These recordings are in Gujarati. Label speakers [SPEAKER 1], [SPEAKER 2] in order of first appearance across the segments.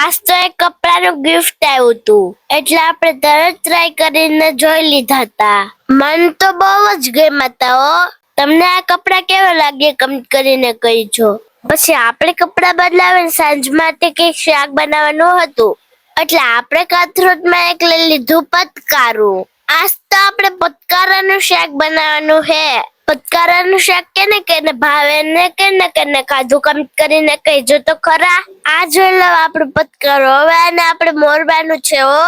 [SPEAKER 1] આજ તો એક કપડાનું ગિફ્ટ આવ્યું હતું એટલે આપણે તરત ટ્રાય કરીને જોઈ લીધા હતા. મન તો બહુ જ ગમ્યા હતા હો. તમને આ કપડા કેવા લાગે કમેન્ટ કરીને કહેજો. પછી આપણે કપડા બદલાવીને સાંજ માટે કંઈક શાક બનાવવાનું હતું એટલે આપણે કથરોટમાં એક લઈ લીધું પતકારું. આજ તો આપણે પતકારાનું શાક બનાવવાનું હે. પતકારાનું શાક કેને ભાવે ને કેને ખાધું કમેન્ટ કરીને કહેજો તો ખરા. આ જોઈ લો આપણું પતકારો. હવે આને આપણે મોરવાનું છે હો.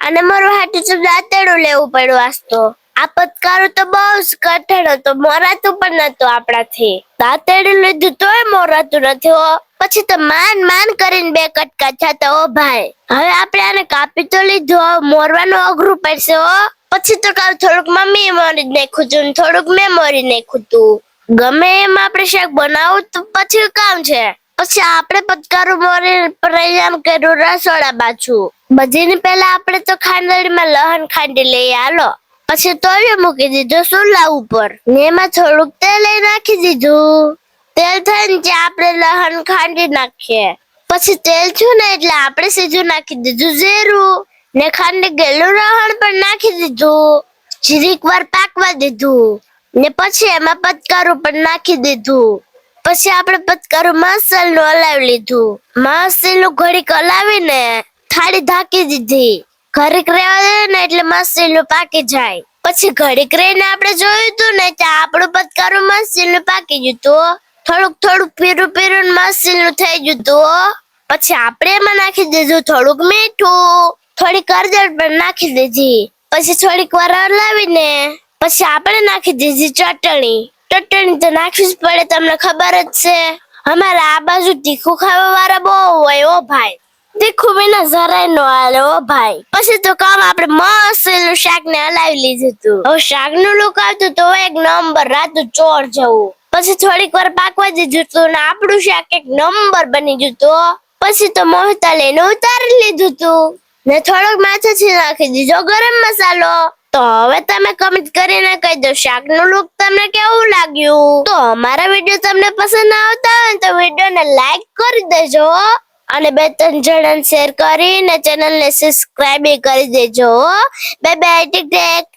[SPEAKER 1] અને મોરવા હાટુ તો દાંતેડું લેવું પડ્યું આજ તો. આ પતકારું તો બહુ જ કઠણ હતો, મોરાતું પણ નતું આપણાથી. દાંતેડું લીધું તોય મોરાતું નથી હો. પછી તો માન કરીને બે કટકા થતા હો ભાઈ. હવે આપણે આને કાપી તો લીધું, મોરવાનું અઘરું પડશે હો. પછી તો થોડુંક મમ્મીએ મોરી નાખ્યું હતું, થોડુંક મેં મોરી નાખ્યું હતું. ગમે એમ આપણે શાક બનાવું તો પછી કામ છે. પછી આપણે પતકારું મોરી પ્રયામ કર્યું રસોડા બાજુ. બધીની પહેલા આપણે તો ખાંડડીમાં લહણ ખાંડી લઈએ હાલો. પછી તળિયો મૂકી દીધો ચૂલા ઉપર ને એમાં થોડુંક તેલ નાખી દીધું. તેલ થઈને ત્યાં આપણે લહણ ખાંડી નાખીએ. પછી તેલ થયું ને એટલે આપણે સીધું નાખી દીધું જીરું ને ખાંડી ગયેલું લહણ પણ નાખી દીધું. જીરીક વાર પાકવા દીધું ને પછી એમાં પતકારું પણ નાખી દીધું. પછી આપણે પતકારું મસાલાનું હલાવી લીધું. મસાલું ઘડીક હલાવીને થાળી ઢાંકી દીધી. ઘડીક રહેવા દે ને એટલે મસાલું પાકી જાય. પછી ઘડીક રહીને આપણે જોયું હતું ને ત્યાં આપણું પતકારું મસાલું પાકી ગયું હતું. થોડુંક પીરું મસાલું થઈ ગયું હતું. પછી આપણે એમાં નાખી દીધું થોડુંક મીઠું, થોડીક હળદર પણ નાખી દીધી. પછી થોડીક વાર હલાવીને પછી આપણે નાખી દીધી ચટણી. ચટણી તો નાખવી જ પડે, તમને ખબર જ છે. અમારે આ બાજુ તીખું ખાવા વાળા બહુ હોય ઓ ભાઈ. તીખું વિના જરાય નો હાલે ઓ ભાઈ. પછી તો કામ આપણે મસ્ત શાક ને હલાવી લીધું હતું. હવે શાક નું લુક આવતું તો એક નંબર રાતું ચોર જવું. પછી થોડીક વાર પાકવા દીધું હતું ને આપણું શાક એક નંબર બની ગયું હતું. પછી તો મોહતા લઈને ઉતારી લીધું હતું ને થોડોક માથેથી નાખી દીધો ગરમ મસાલો. તો હવે તમે કમેન્ટ કરીને કહી દો શાકનું લુક તમને કેવું લાગ્યું. તો અમારા વિડીયો તમને પસંદ આવતા હોય તો વિડીયોને લાઈક કરી દેજો અને 2-3 જણાને શેર કરીને ચેનલને સબસ્ક્રાઇબ કરી દેજો. Bye bye, take tech.